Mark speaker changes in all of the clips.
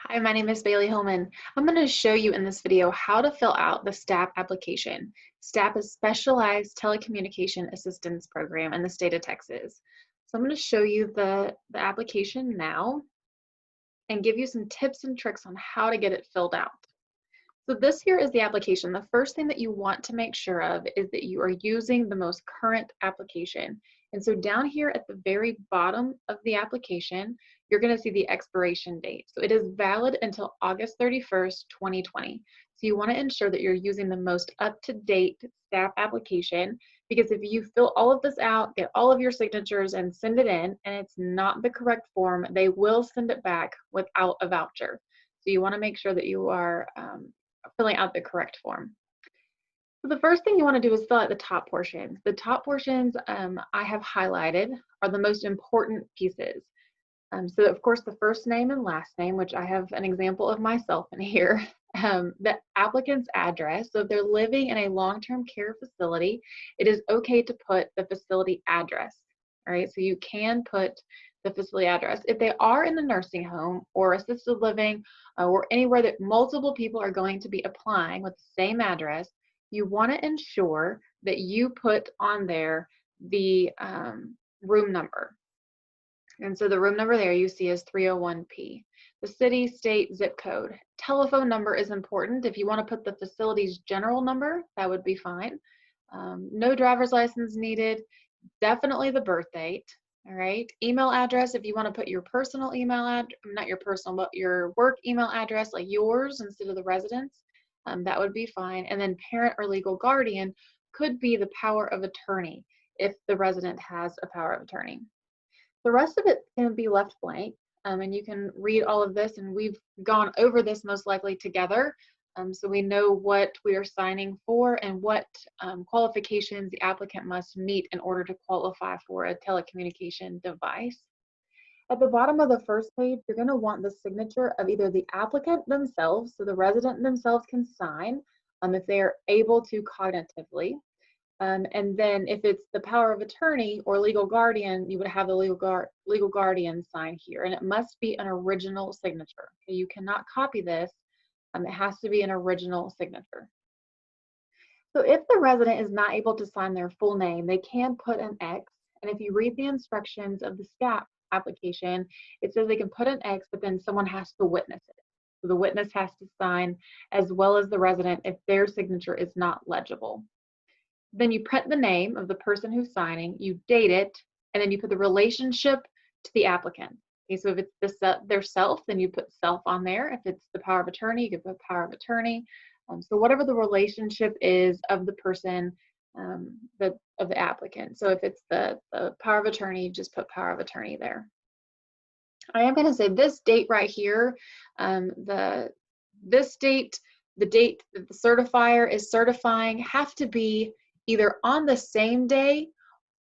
Speaker 1: Hi, my name is Bailey Hillman. I'm going to show you in this video how to fill out the STAP application. STAP is Specialized Telecommunication Assistance Program in the state of Texas. So I'm going to show you the application now and give you some tips and tricks on how to get it filled out. So this here is the application. The first thing that you want to make sure of is that you are using the most current application. And so down here at the very bottom of the application, you're going to see the expiration date. So it is valid until August 31st, 2020. So you want to ensure that you're using the most up-to-date STAP application, because if you fill all of this out, get all of your signatures and send it in, and it's not the correct form, they will send it back without a voucher. So you want to make sure that you are filling out the correct form. So the first thing you want to do is fill out the top portions. The top portions I have highlighted are the most important pieces. So of course the first name and last name, which I have an example of myself in here, the applicant's address. So if they're living in a long-term care facility, it is okay to put the facility address. All right, so you can put the facility address. If they are in a nursing home or assisted living or anywhere that multiple people are going to be applying with the same address, you want to ensure that you put on there the room number. And so the room number there you see is 301P. The city, state, zip code. Telephone number is important. If you want to put the facility's general number, that would be fine. No driver's license needed. Definitely the birth date. All right. Email address, if you want to put your personal email address, not your personal, but your work email address, like yours instead of the residence, that would be fine. And then parent or legal guardian could be the power of attorney if the resident has a power of attorney. The rest of it can be left blank, and you can read all of this, and we've gone over this most likely together, so we know what we are signing for and what qualifications the applicant must meet in order to qualify for a telecommunication device. At the bottom of the first page, you're going to want the signature of either the applicant themselves, so the resident themselves can sign if they are able to cognitively. And then if it's the power of attorney or legal guardian, you would have the legal guardian sign here, and it must be an original signature. Okay? You cannot copy this. It has to be an original signature. So if the resident is not able to sign their full name, they can put an X. And if you read the instructions of the STAP application, it says they can put an X, but then someone has to witness it. So the witness has to sign as well as the resident if their signature is not legible. Then you print the name of the person who's signing, you date it, and then you put the relationship to the applicant. Okay, so if it's their self, then you put self on there. If it's the power of attorney, you can put power of attorney. So whatever the relationship is of the person, of the applicant. So if it's the power of attorney, just put power of attorney there. I am going to say this date right here, this date, the date that the certifier is certifying have to be either on the same day,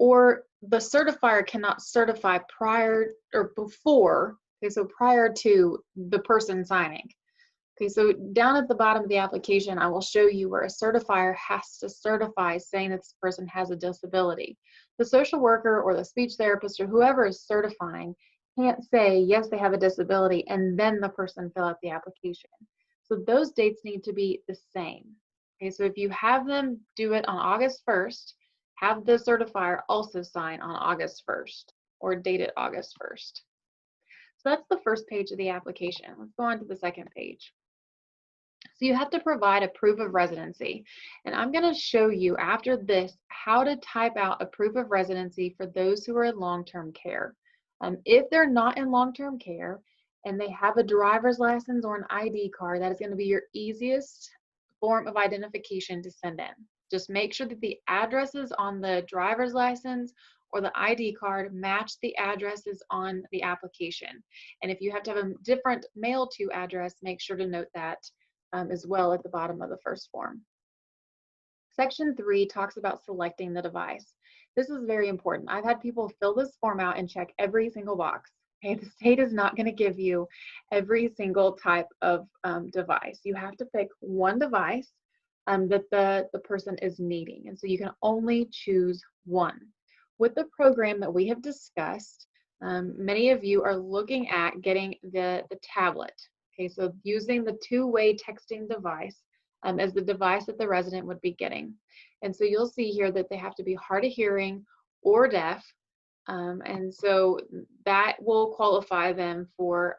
Speaker 1: or the certifier cannot certify prior or before, okay, so prior to the person signing. Okay, so down at the bottom of the application, I will show you where a certifier has to certify saying that this person has a disability. The social worker or the speech therapist or whoever is certifying can't say, yes, they have a disability, and then the person fill out the application. So those dates need to be the same. Okay, so if you have them do it on August 1st, have the certifier also sign on August 1st or date it August 1st. So that's the first page of the application. Let's go on to the second page. So you have to provide a proof of residency. And I'm going to show you after this how to type out a proof of residency for those who are in long-term care. If they're not in long-term care and they have a driver's license or an ID card, that is going to be your easiest form of identification to send in. Just make sure that the addresses on the driver's license or the ID card match the addresses on the application. And if you have to have a different mail to address, make sure to note that as well at the bottom of the first form. Section 3 talks about selecting the device. This is very important. I've had people fill this form out and check every single box. Okay, the state is not going to give you every single type of device. You have to pick one device that the person is needing, and so you can only choose one. With the program that we have discussed, many of you are looking at getting the tablet. Okay, so using the two-way texting device as the device that the resident would be getting. And so you'll see here that they have to be hard of hearing or deaf. And so that will qualify them for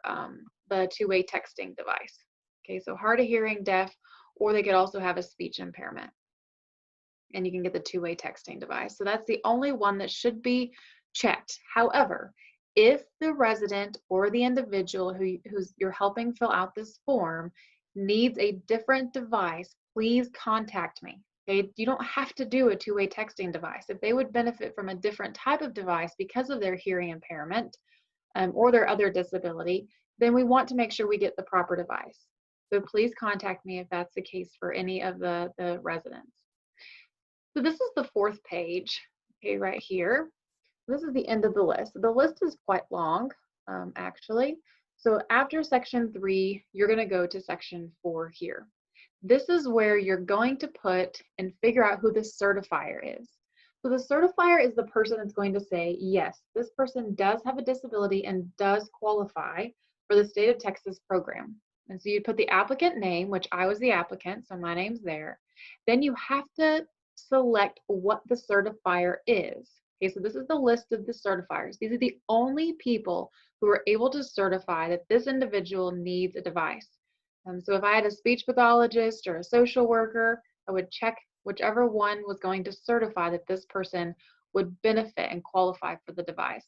Speaker 1: the two-way texting device. Okay, so hard of hearing, deaf, or they could also have a speech impairment. And you can get the two-way texting device. So that's the only one that should be checked. However, if the resident or the individual who's you're helping fill out this form needs a different device, please contact me. Okay, you don't have to do a two-way texting device. If they would benefit from a different type of device because of their hearing impairment or their other disability, then we want to make sure we get the proper device. So please contact me if that's the case for any of the residents. So this is the fourth page, okay, right here. This is the end of the list. The list is quite long, actually. So after section 3, you're going to go to section 4 here. This is where you're going to put and figure out who the certifier is. So the certifier is the person that's going to say, yes, this person does have a disability and does qualify for the state of Texas program. And so you put the applicant name, which I was the applicant, so my name's there. Then you have to select what the certifier is. Okay, so this is the list of the certifiers. These are the only people who are able to certify that this individual needs a device. So if I had a speech pathologist or a social worker, I would check whichever one was going to certify that this person would benefit and qualify for the device.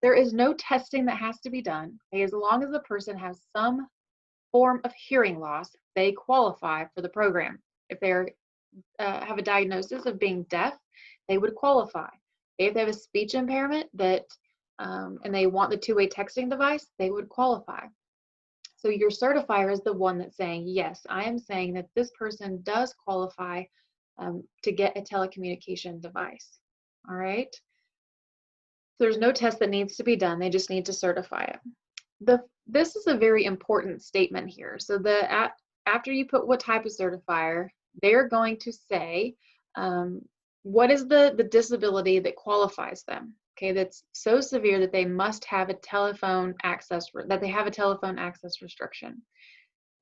Speaker 1: There is no testing that has to be done. Okay, as long as the person has some form of hearing loss, they qualify for the program. If they have a diagnosis of being deaf, they would qualify. If they have a speech impairment and they want the two-way texting device, they would qualify. So your certifier is the one that's saying, yes, I am saying that this person does qualify to get a telecommunication device. All right. So there's no test that needs to be done. They just need to certify it. This is a very important statement here. So after you put what type of certifier, they're going to say what is the disability that qualifies them. Okay, that's so severe that they must have a telephone access, that they have a telephone access restriction.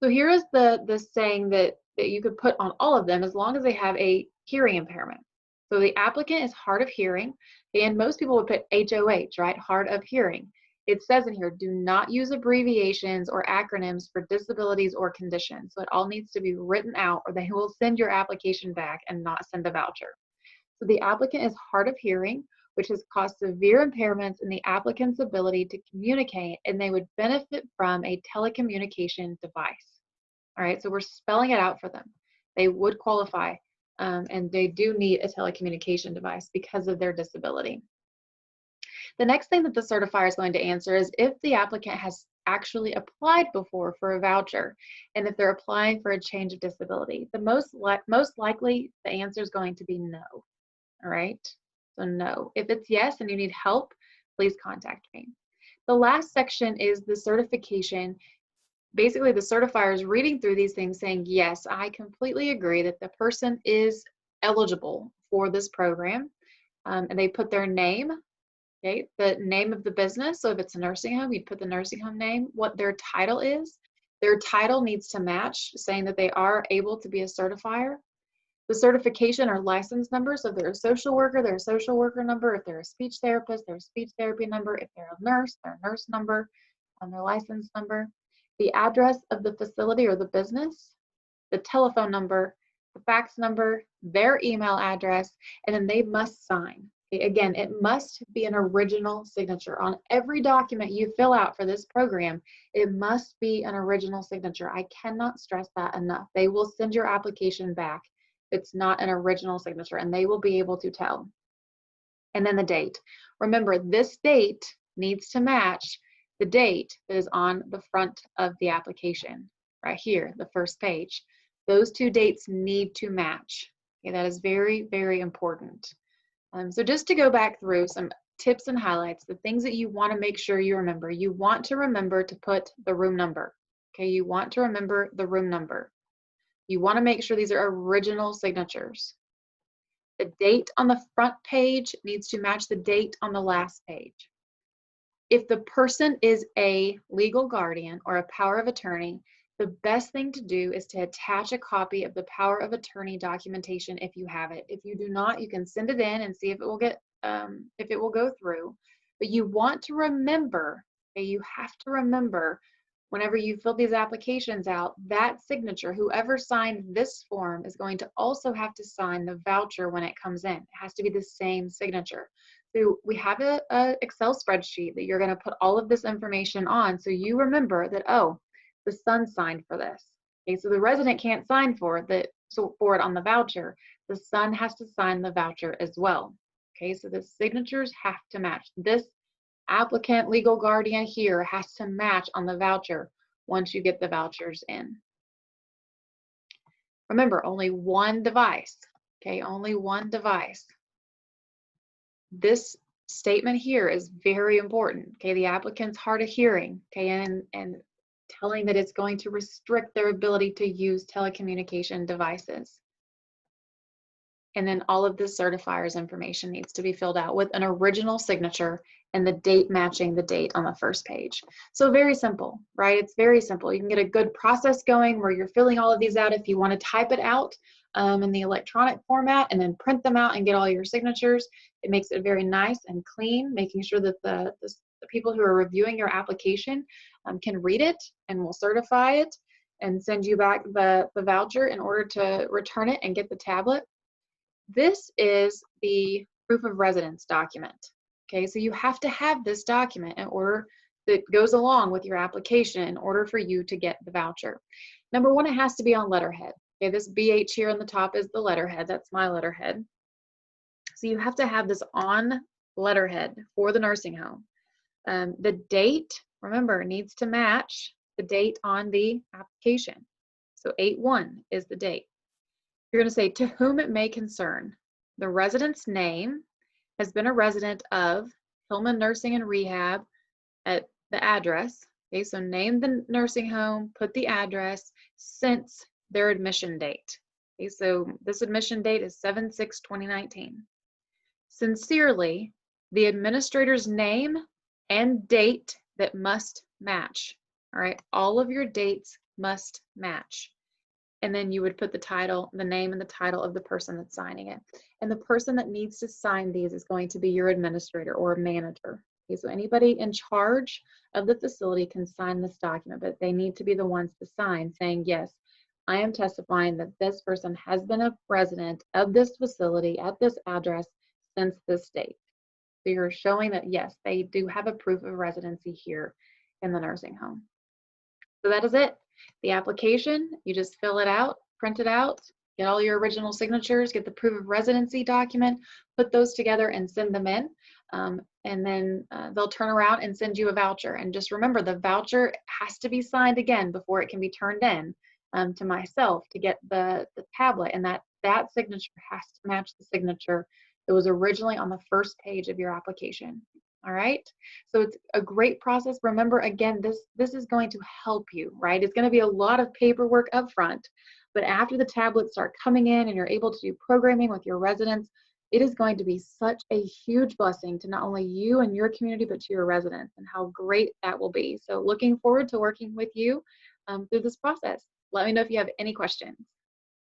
Speaker 1: So here is the saying that you could put on all of them as long as they have a hearing impairment. So the applicant is hard of hearing, and most people would put HOH, right? Hard of hearing. It says in here, do not use abbreviations or acronyms for disabilities or conditions. So it all needs to be written out or they will send your application back and not send a voucher. So the applicant is hard of hearing, which has caused severe impairments in the applicant's ability to communicate, and they would benefit from a telecommunication device. All right, so we're spelling it out for them. They would qualify, and they do need a telecommunication device because of their disability. The next thing that the certifier is going to answer is if the applicant has actually applied before for a voucher, and if they're applying for a change of disability. The most likely, the answer is going to be no. All right, so no. If it's yes and you need help, please contact me. The last section is the certification. Basically, the certifier is reading through these things saying, yes, I completely agree that the person is eligible for this program. And they put their name, okay, the name of the business. So if it's a nursing home, you'd put the nursing home name, what their title is. Their title needs to match, saying that they are able to be a certifier. The certification or license number, so if they're a social worker, their social worker number. If they're a speech therapist, their speech therapy number. If they're a nurse, their nurse number, and their license number. The address of the facility or the business, the telephone number, the fax number, their email address, and then they must sign. Okay, again, it must be an original signature. On every document you fill out for this program, it must be an original signature. I cannot stress that enough. They will send your application back. It's not an original signature, and they will be able to tell. And then the date. Remember, this date needs to match the date that is on the front of the application, right here, the first page. Those two dates need to match. Okay, that is very, very important. So just to go back through some tips and highlights, the things that you want to make sure you remember. You want to remember to put the room number. Okay, you want to remember the room number. You want to make sure these are original signatures. The date on the front page needs to match the date on the last page. If the person is a legal guardian or a power of attorney, the best thing to do is to attach a copy of the power of attorney documentation if you have it. If you do not, you can send it in and see if it will go through. But you want to remember, okay, you have to remember whenever you fill these applications out, that signature, whoever signed this form is going to also have to sign the voucher when it comes in. It has to be the same signature. So we have a Excel spreadsheet that you're going to put all of this information on, so you remember that, oh, the son signed for this. Okay, so the resident can't sign for it on the voucher. The son has to sign the voucher as well. Okay, so the signatures have to match. This applicant legal guardian here has to match on the voucher once you get the vouchers in. Remember, only one device. Okay, only one device. This statement here is very important. Okay, the applicant's hard of hearing, okay, and telling that it's going to restrict their ability to use telecommunication devices. And then all of the certifier's information needs to be filled out with an original signature and the date matching the date on the first page. So very simple, right? It's very simple. You can get a good process going where you're filling all of these out if you want to type it out in the electronic format and then print them out and get all your signatures. It makes it very nice and clean, making sure that the people who are reviewing your application can read it and will certify it and send you back the voucher in order to return it and get the tablet. This is the proof of residence document. Okay, so you have to have this document in order that goes along with your application in order for you to get the voucher. Number one, it has to be on letterhead. Okay, this BH here on the top is the letterhead. That's my letterhead. So you have to have this on letterhead for the nursing home. The date, remember, needs to match the date on the application. So 8/1 is the date. You're going to say, to whom it may concern. The resident's name has been a resident of Hillman Nursing and Rehab at the address. Okay, so name the nursing home, put the address since their admission date. Okay, so this admission date is 7/6/2019. Sincerely, the administrator's name and date that must match. All right, all of your dates must match. And then you would put the title, the name and the title of the person that's signing it. And the person that needs to sign these is going to be your administrator or a manager. Okay, so anybody in charge of the facility can sign this document, but they need to be the ones to sign saying, yes, I am testifying that this person has been a resident of this facility at this address since this date. So you're showing that, yes, they do have a proof of residency here in the nursing home. So that is it. The application, you just fill it out, print it out, get all your original signatures, get the proof of residency document, put those together and send them in. And then they'll turn around and send you a voucher. And just remember, the voucher has to be signed again before it can be turned in to myself to get the tablet. And that signature has to match the signature that was originally on the first page of your application. All right, so it's a great process. Remember, again, this is going to help you, right? It's going to be a lot of paperwork up front, but after the tablets start coming in and you're able to do programming with your residents, it is going to be such a huge blessing to not only you and your community, but to your residents, and how great that will be. So looking forward to working with you through this process. Let me know if you have any questions.